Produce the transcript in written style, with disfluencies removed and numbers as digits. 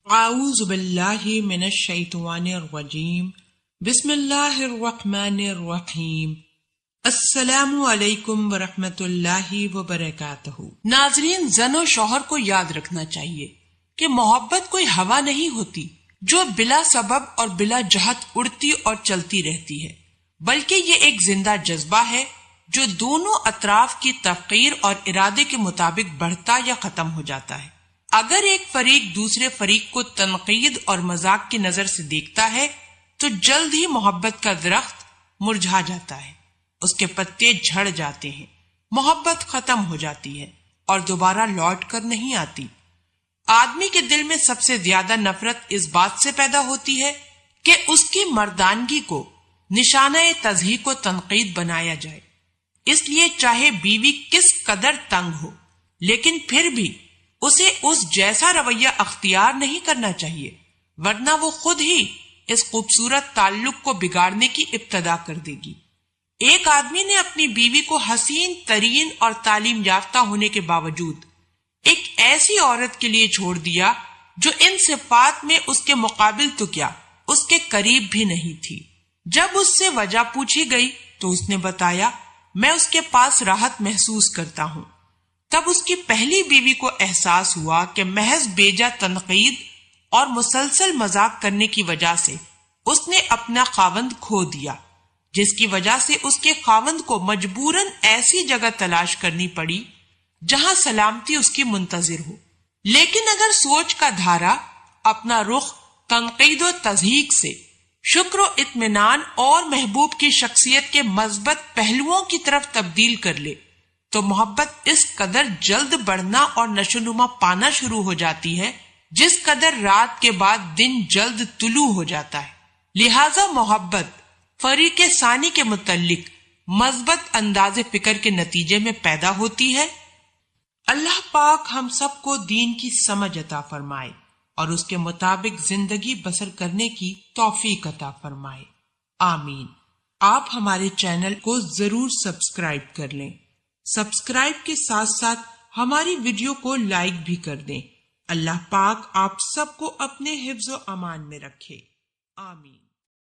اعوذ باللہ من الشیطان الرجیم بسم اللہ الرحمن الرحیم السلام علیکم ورحمۃ اللہ وبرکاتہ۔ ناظرین، زن و شوہر کو یاد رکھنا چاہیے کہ محبت کوئی ہوا نہیں ہوتی جو بلا سبب اور بلا جہت اڑتی اور چلتی رہتی ہے، بلکہ یہ ایک زندہ جذبہ ہے جو دونوں اطراف کی تفکیر اور ارادے کے مطابق بڑھتا یا ختم ہو جاتا ہے۔ اگر ایک فریق دوسرے فریق کو تنقید اور مذاق کی نظر سے دیکھتا ہے تو جلد ہی محبت کا درخت مرجھا جاتا ہے، اس کے پتے جھڑ جاتے ہیں، محبت ختم ہو جاتی ہے اور دوبارہ لوٹ کر نہیں آتی۔ آدمی کے دل میں سب سے زیادہ نفرت اس بات سے پیدا ہوتی ہے کہ اس کی مردانگی کو نشانہ تضحیک و تنقید بنایا جائے۔ اس لیے چاہے بیوی کس قدر تنگ ہو، لیکن پھر بھی اسے اس جیسا رویہ اختیار نہیں کرنا چاہیے، ورنہ وہ خود ہی اس خوبصورت تعلق کو بگاڑنے کی ابتدا کر دے گی۔ ایک آدمی نے اپنی بیوی کو حسین ترین اور تعلیم یافتہ ہونے کے باوجود ایک ایسی عورت کے لیے چھوڑ دیا جو ان صفات میں اس کے مقابل تو کیا، اس کے قریب بھی نہیں تھی۔ جب اس سے وجہ پوچھی گئی تو اس نے بتایا، میں اس کے پاس راحت محسوس کرتا ہوں۔ تب اس کی پہلی بیوی کو احساس ہوا کہ محض بیجا تنقید اور مسلسل مذاق کرنے کی وجہ سے اس نے اپنا خاوند کھو دیا، جس کی وجہ سے اس کے خاوند کو مجبوراً ایسی جگہ تلاش کرنی پڑی جہاں سلامتی اس کی منتظر ہو۔ لیکن اگر سوچ کا دھارا اپنا رخ تنقید و تضحیک سے شکر و اطمینان اور محبوب کی شخصیت کے مثبت پہلوؤں کی طرف تبدیل کر لے تو محبت اس قدر جلد بڑھنا اور نشوونما پانا شروع ہو جاتی ہے جس قدر رات کے بعد دن جلد طلوع ہو جاتا ہے۔ لہذا محبت فریق ثانی کے متعلق مثبت انداز فکر کے نتیجے میں پیدا ہوتی ہے۔ اللہ پاک ہم سب کو دین کی سمجھ عطا فرمائے اور اس کے مطابق زندگی بسر کرنے کی توفیق عطا فرمائے، آمین۔ آپ ہمارے چینل کو ضرور سبسکرائب کر لیں۔ سبسکرائب کے ساتھ ساتھ ہماری ویڈیو کو لائک بھی کر دیں۔ اللہ پاک آپ سب کو اپنے حفظ و امان میں رکھے، آمین۔